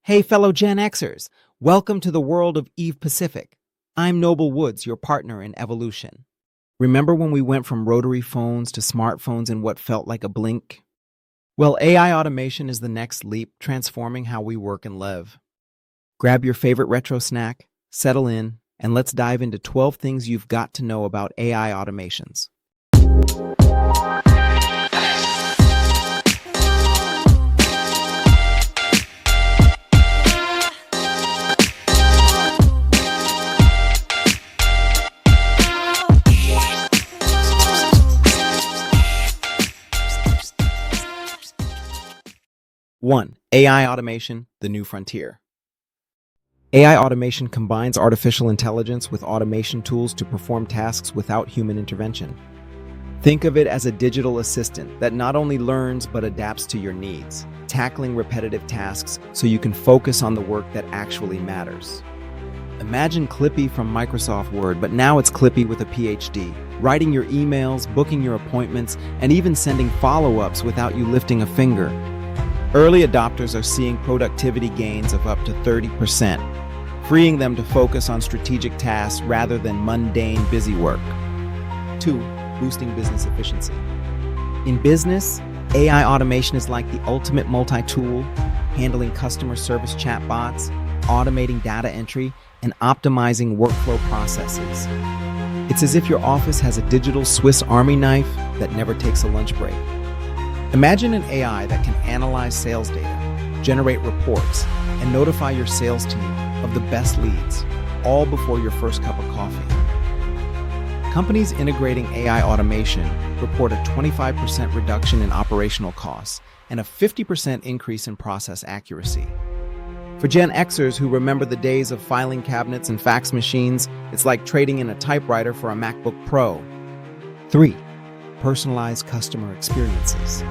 Hey, fellow Gen Xers, welcome to the world of Eve Pacific. I'm Noble Woods, your partner in evolution. Remember when we went from rotary phones to smartphones in what felt like a blink? Well, AI automation is the next leap, transforming how we work and live. Grab your favorite retro snack, settle in, and let's dive into 12 things you've got to know about AI automations. 1. AI automation, the new frontier. AI automation combines artificial intelligence with automation tools to perform tasks without human intervention. Think of it as a digital assistant that not only learns but adapts to your needs, tackling repetitive tasks so you can focus on the work that actually matters. Imagine Clippy from Microsoft Word, but now it's Clippy with a PhD, writing your emails, booking your appointments, and even sending follow-ups without you lifting a finger. Early adopters are seeing productivity gains of up to 30%, freeing them to focus on strategic tasks rather than mundane busy work. 2. Boosting business efficiency. In business, AI automation is like the ultimate multi-tool, handling customer service chatbots, automating data entry, and optimizing workflow processes. It's as if your office has a digital Swiss Army knife that never takes a lunch break. Imagine an AI that can analyze sales data, generate reports, and notify your sales team of the best leads, all before your first cup of coffee. Companies integrating AI automation report a 25% reduction in operational costs and a 50% increase in process accuracy. For Gen Xers who remember the days of filing cabinets and fax machines, it's like trading in a typewriter for a MacBook Pro. 3. Personalized customer experiences.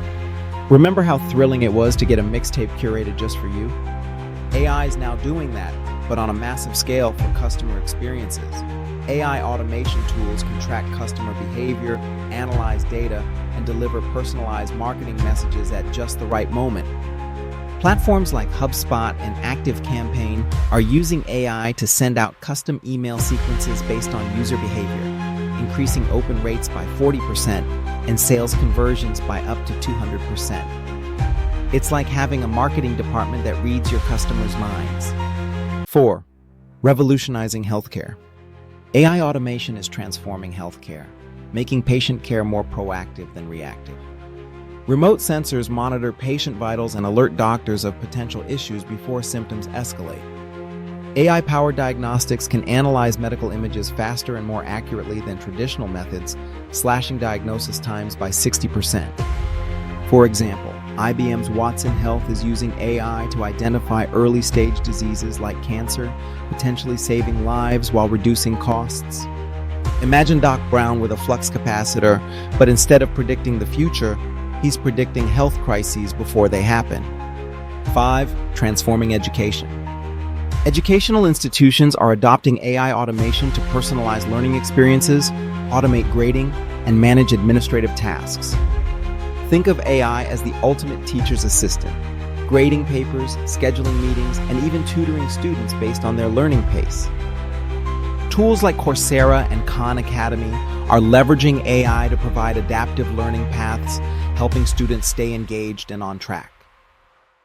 Remember how thrilling it was to get a mixtape curated just for you? AI is now doing that, but on a massive scale for customer experiences. AI automation tools can track customer behavior, analyze data, and deliver personalized marketing messages at just the right moment. Platforms like HubSpot and ActiveCampaign are using AI to send out custom email sequences based on user behavior, increasing open rates by 40% and sales conversions by up to 200%. It's like having a marketing department that reads your customers' minds. 4. Revolutionizing healthcare. AI automation is transforming healthcare, making patient care more proactive than reactive. Remote sensors monitor patient vitals and alert doctors of potential issues before symptoms escalate. AI-powered diagnostics can analyze medical images faster and more accurately than traditional methods, slashing diagnosis times by 60%. For example, IBM's Watson Health is using AI to identify early-stage diseases like cancer, potentially saving lives while reducing costs. Imagine Doc Brown with a flux capacitor, but instead of predicting the future, he's predicting health crises before they happen. 5. Transforming education. Educational institutions are adopting AI automation to personalize learning experiences, automate grading, and manage administrative tasks. Think of AI as the ultimate teacher's assistant, grading papers, scheduling meetings, and even tutoring students based on their learning pace. Tools like Coursera and Khan Academy are leveraging AI to provide adaptive learning paths, helping students stay engaged and on track.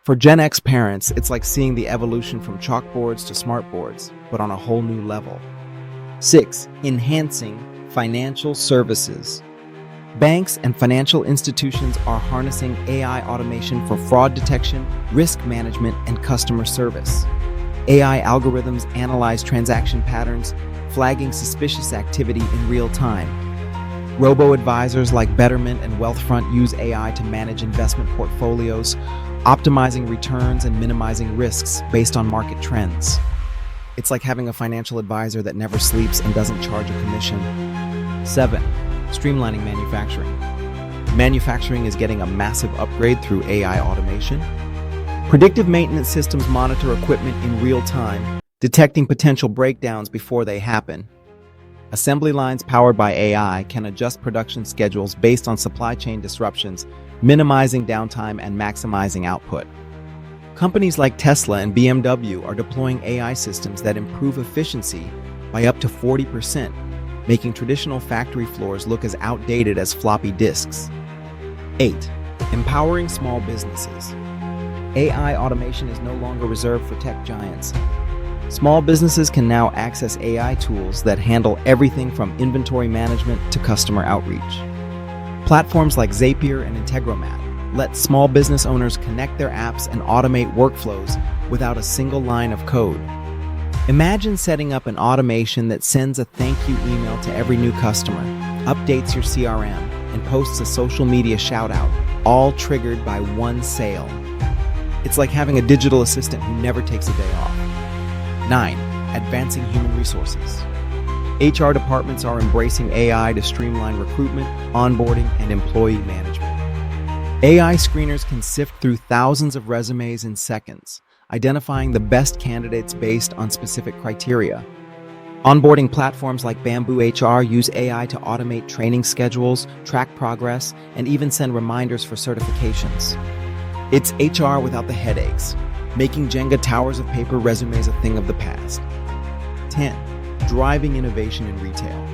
For Gen X parents, it's like seeing the evolution from chalkboards to smartboards, but on a whole new level. 6. Enhancing financial services. Banks and financial institutions are harnessing AI automation for fraud detection, risk management, and customer service. AI algorithms analyze transaction patterns, flagging suspicious activity in real time. Robo-advisors like Betterment and Wealthfront use AI to manage investment portfolios, optimizing returns and minimizing risks based on market trends. It's like having a financial advisor that never sleeps and doesn't charge a commission. 7. Streamlining manufacturing. Manufacturing is getting a massive upgrade through AI automation. Predictive maintenance systems monitor equipment in real time, detecting potential breakdowns before they happen. Assembly lines powered by AI can adjust production schedules based on supply chain disruptions, minimizing downtime and maximizing output. Companies like Tesla and BMW are deploying AI systems that improve efficiency by up to 40%, making traditional factory floors look as outdated as floppy disks. 8. Empowering small businesses. AI automation is no longer reserved for tech giants. Small businesses can now access AI tools that handle everything from inventory management to customer outreach. Platforms like Zapier and Integromat let small business owners connect their apps and automate workflows without a single line of code. Imagine setting up an automation that sends a thank you email to every new customer, updates your CRM, and posts a social media shout-out, all triggered by one sale. It's like having a digital assistant who never takes a day off. 9. Advancing human resources. HR departments are embracing AI to streamline recruitment, onboarding, and employee management. AI screeners can sift through thousands of resumes in seconds, identifying the best candidates based on specific criteria. Onboarding platforms like Bamboo HR use AI to automate training schedules, track progress, and even send reminders for certifications. It's HR without the headaches, making Jenga towers of paper resumes a thing of the past. 10. Driving innovation in retail.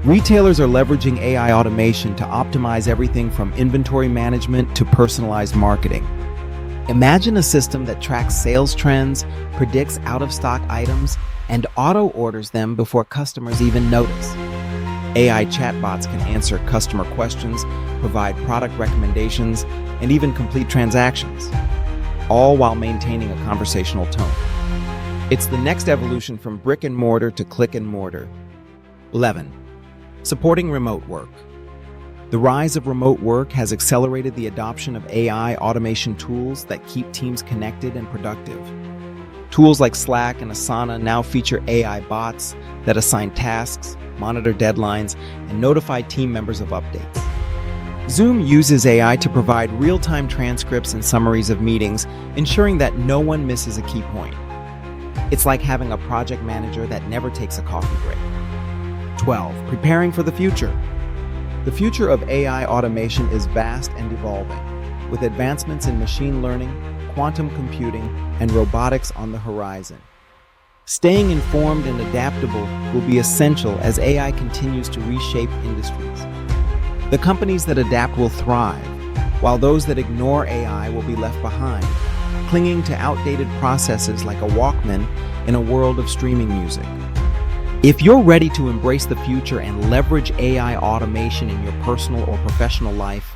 Retailers are leveraging AI automation to optimize everything from inventory management to personalized marketing. Imagine a system that tracks sales trends, predicts out-of-stock items, and auto-orders them before customers even notice. AI chatbots can answer customer questions, provide product recommendations, and even complete transactions, all while maintaining a conversational tone. It's the next evolution from brick and mortar to click and mortar. 11. Supporting remote work. The rise of remote work has accelerated the adoption of AI automation tools that keep teams connected and productive. Tools like Slack and Asana now feature AI bots that assign tasks, monitor deadlines, and notify team members of updates. Zoom uses AI to provide real-time transcripts and summaries of meetings, ensuring that no one misses a key point. It's like having a project manager that never takes a coffee break. 12. Preparing for the future. The future of AI automation is vast and evolving, with advancements in machine learning, quantum computing, and robotics on the horizon. Staying informed and adaptable will be essential as AI continues to reshape industries. The companies that adapt will thrive, while those that ignore AI will be left behind, clinging to outdated processes like a Walkman in a world of streaming music. If you're ready to embrace the future and leverage AI automation in your personal or professional life,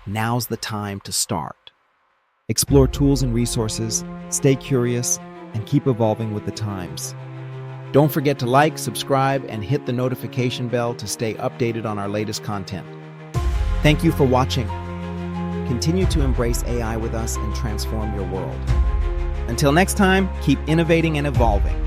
now's the time to start. Explore tools and resources, stay curious, and keep evolving with the times. Don't forget to like, subscribe, and hit the notification bell to stay updated on our latest content. Thank you for watching. Continue to embrace AI with us and transform your world. Until next time, keep innovating and evolving.